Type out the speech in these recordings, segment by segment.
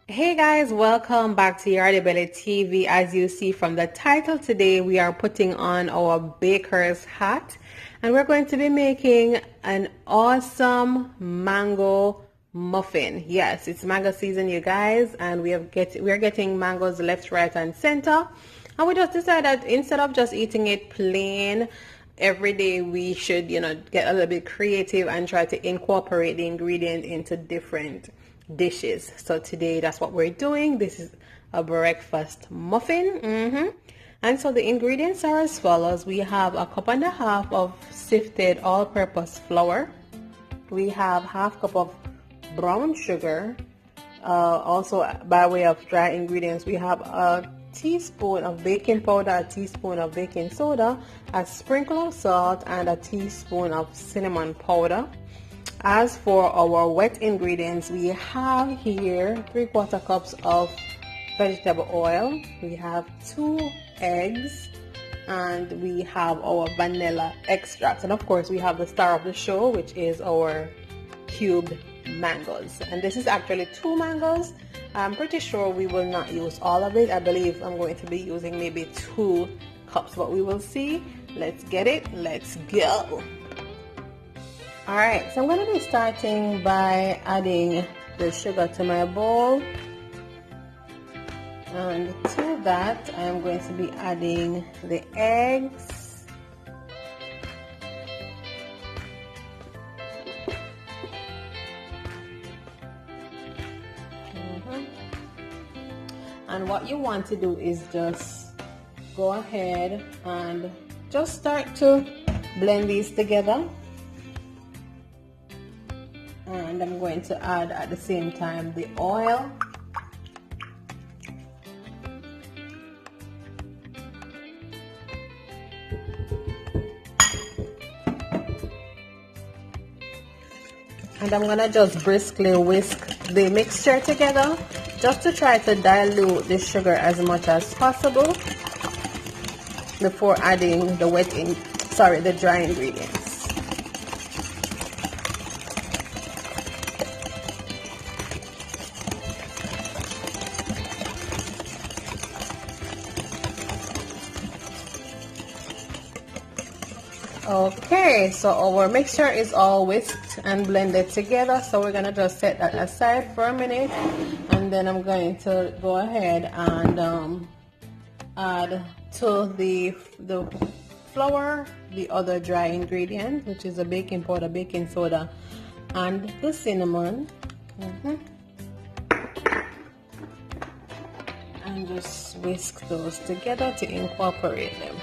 Hey guys, welcome back to Yardie Belly TV. As you see from the title, today we are putting on our baker's hat and we're going to be making an awesome mango muffin. Yes, it's mango season, you guys, and we're getting mangoes left, right, and center. And we just decided that instead of just eating it plain every day, we should, get a little bit creative and try to incorporate the ingredient into different dishes. So today that's what we're doing. This is a breakfast muffin. And so the ingredients are as follows. We have a cup and a half of sifted all-purpose flour. We have half cup of brown sugar. Also by way of dry ingredients, we have a teaspoon of baking powder, a teaspoon of baking soda, a sprinkle of salt, and a teaspoon of cinnamon powder. As for our wet ingredients, we have here 3/4 cups of vegetable oil, we have 2 eggs, and we have our vanilla extract, and of course we have the star of the show, which is our cubed mangoes. And this is actually 2 mangoes. I'm pretty sure we will not use all of it. I believe I'm going to be using maybe 2 cups, but we will see. Let's get it. Let's go. Alright, so I'm going to be starting by adding the sugar to my bowl, and to that I'm going to be adding the eggs, and what you want to do is just go ahead and just start to blend these together. And I'm going to add at the same time the oil, and I'm gonna just briskly whisk the mixture together just to try to dilute the sugar as much as possible before adding the dry ingredients. Okay, so our mixture is all whisked and blended together, so we're gonna just set that aside for a minute, and then I'm going to go ahead and add to the flour the other dry ingredient, which is the baking powder, baking soda, and the cinnamon. And just whisk those together to incorporate them.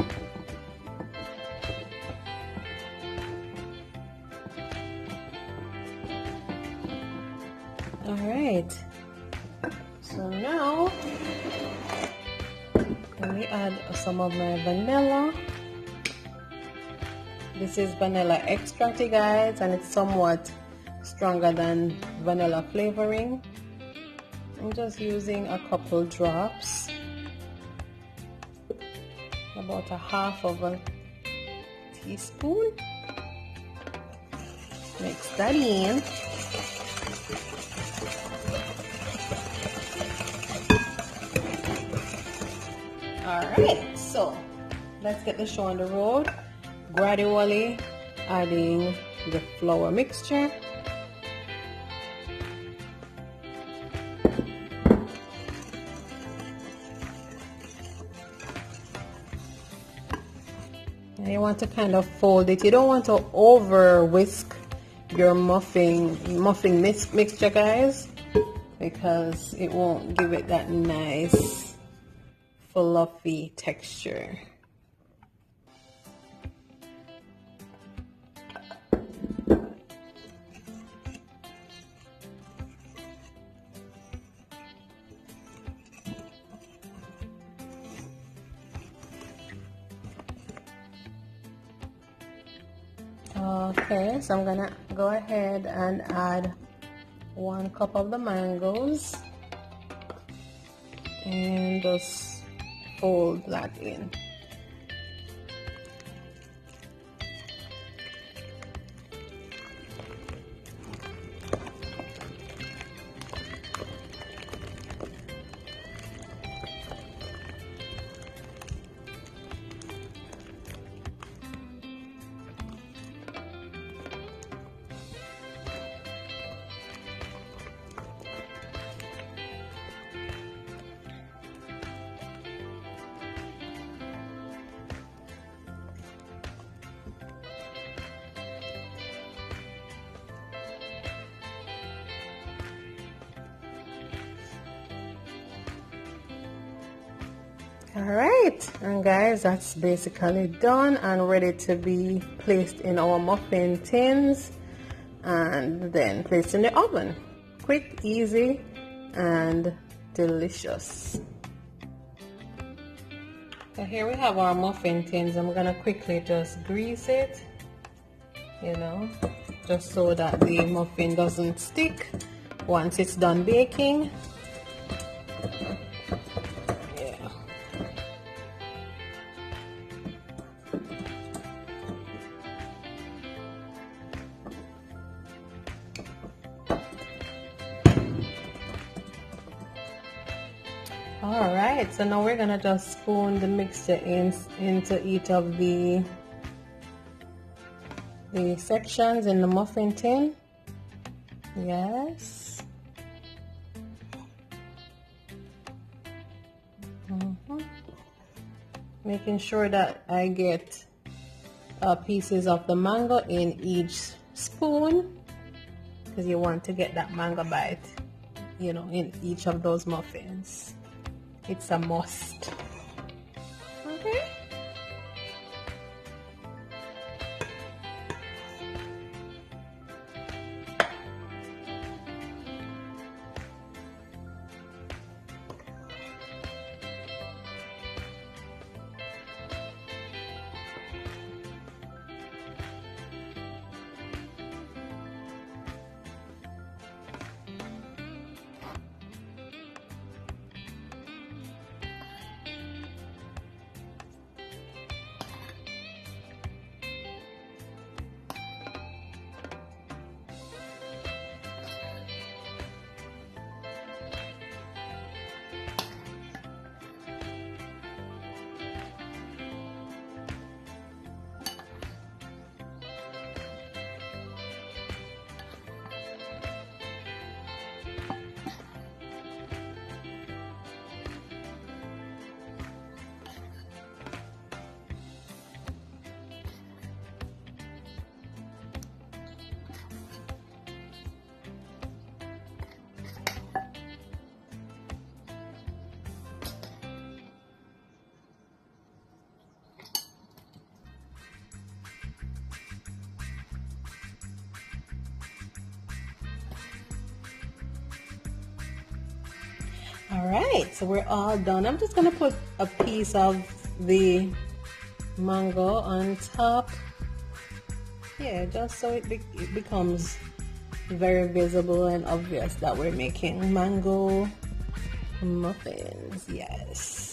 Alright, so now let me add some of my vanilla. This is vanilla extract, you guys, and it's somewhat stronger than vanilla flavoring. I'm just using a couple drops, about a half of a teaspoon. Mix that in. Alright, so let's get the show on the road, gradually adding the flour mixture. And you want to kind of fold it. You don't want to over whisk your muffin mixture, guys, because it won't give it that nice fluffy texture. Okay, so I'm gonna go ahead and add 1 cup of the mangoes and just fold that in. All right, and guys, that's basically done and ready to be placed in our muffin tins and then placed in the oven. Quick, easy, and delicious. So here we have our muffin tins. I'm gonna quickly just grease it, you know, just so that the muffin doesn't stick once it's done baking. All right, so now we're gonna just spoon the mixture into each of the sections in the muffin tin. Yes. Making sure that I get pieces of the mango in each spoon, because you want to get that mango bite, you know, in each of those muffins. It's a must. Okay. All right, so we're all done. I'm just gonna put a piece of the mango on top. Yeah, just so it becomes very visible and obvious that we're making mango muffins. Yes.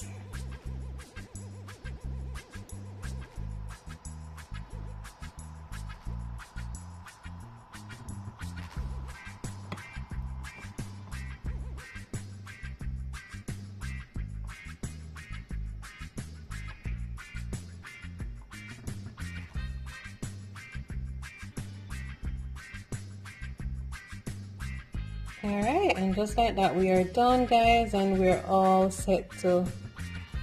All right, and just like that, we are done, guys, and we're all set to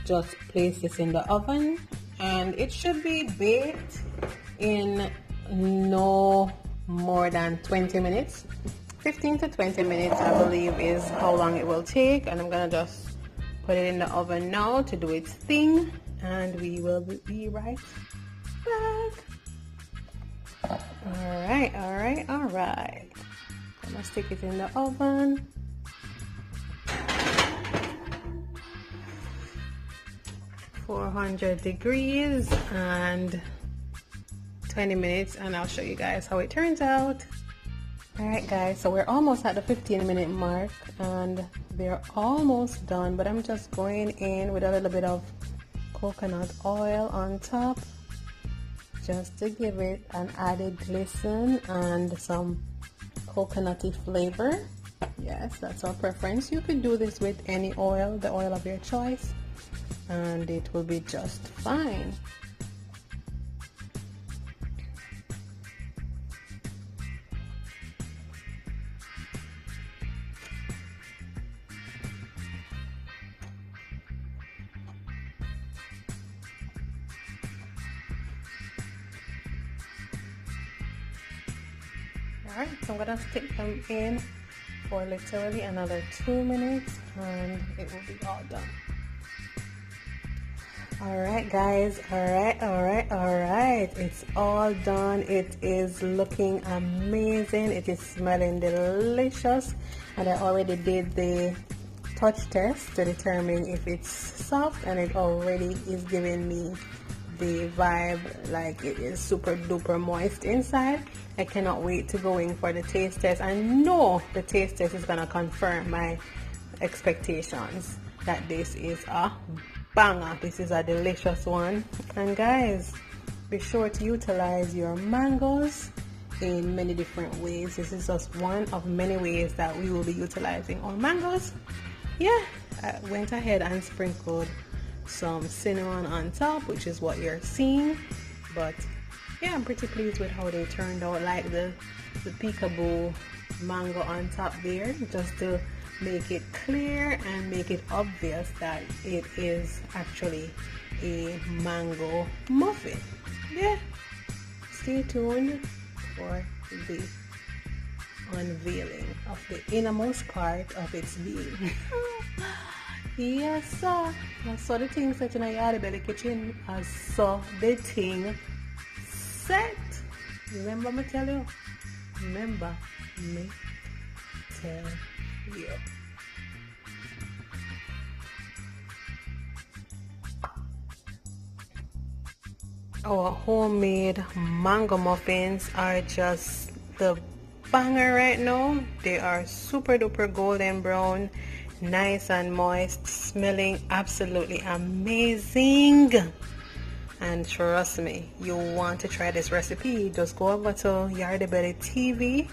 just place this in the oven, and it should be baked in no more than 20 minutes. 15 to 20 minutes, I believe, is how long it will take, and I'm gonna just put it in the oven now to do its thing, and we will be right back. All right. I'm gonna stick it in the oven. (400 degrees) and 20 minutes, and I'll show you guys how it turns out. All right, guys, so we're almost at the 15-minute mark, and they're almost done, but I'm just going in with a little bit of coconut oil on top, just to give it an added glisten and some coconutty flavor. Yes, that's our preference. You could do this with any oil, the oil of your choice, and it will be just fine. Alright, so I'm gonna stick them in for literally another 2 minutes, and it will be all done. Alright guys, alright. It's all done. It is looking amazing. It is smelling delicious. And I already did the touch test to determine if it's soft, and it already is giving me the vibe like it is super duper moist inside. I cannot wait to go in for the taste test. I know the taste test is gonna confirm my expectations that this is a banger. This is a delicious one. And guys, be sure to utilize your mangoes in many different ways. This is just one of many ways that we will be utilizing our mangoes. Yeah, I went ahead and sprinkled some cinnamon on top, which is what you're seeing. But yeah, I'm pretty pleased with how they turned out, like the peekaboo mango on top there, just to make it clear and make it obvious that it is actually a mango muffin. Yeah, stay tuned for the unveiling of the innermost part of its being. Yes sir, I saw the thing set in a Yardie Belly kitchen. I saw the thing set. Remember me tell you? Remember me tell you. Our homemade mango muffins are just the banger right now. They are super duper golden brown, nice and moist, smelling absolutely amazing. And trust me, you want to try this recipe, just go over to Yardie Belly TV.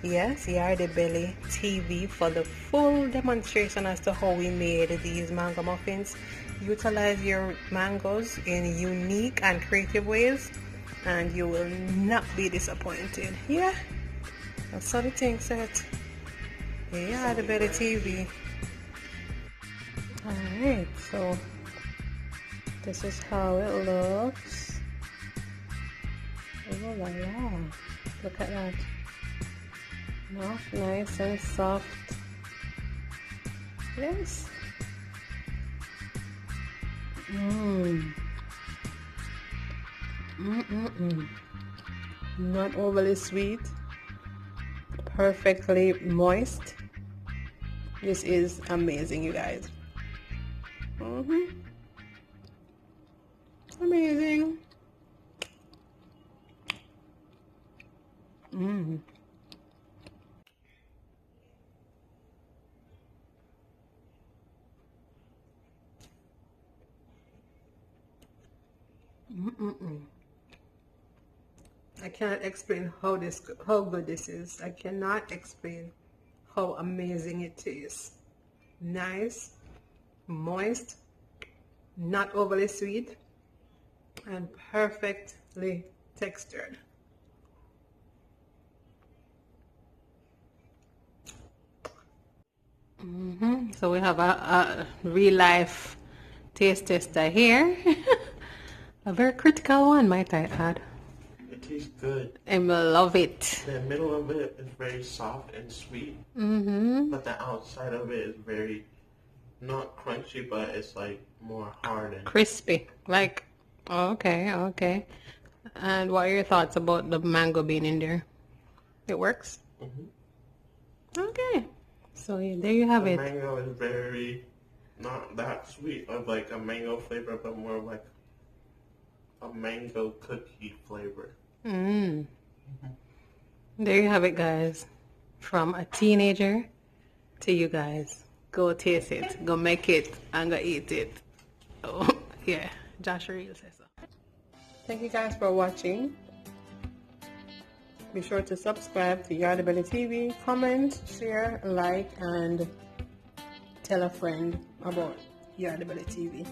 Yes, Yardie Belly TV for the full demonstration as to how we made these mango muffins. Utilize your mangoes in unique and creative ways, and you will not be disappointed. Yeah, that's how the thing set. Yardie Belly TV. Alright, so this is how it looks. Oh la la, look at that. Nice and soft. Yes. Not overly sweet. Perfectly moist. This is amazing, you guys. Amazing. I cannot explain how good this is. I cannot explain how amazing it is. Nice, moist, not overly sweet, and perfectly textured. So we have a real life taste tester here. A very critical one, might I add. It tastes good. I love it. The middle of it is very soft and sweet. But the outside of it is very, not crunchy, but it's like more hard and crispy. Like, okay. And what are your thoughts about the mango being in there? It works? Okay. So there you have the it. mango is very, not that sweet of like a mango flavor, but more like a mango cookie flavor. There you have it, guys. From a teenager to you guys. Go taste it, go make it, and go eat it. Oh, yeah, Josh Real says so. Thank you guys for watching. Be sure to subscribe to Yardie Belly TV, comment, share, like, and tell a friend about Yardie Belly TV.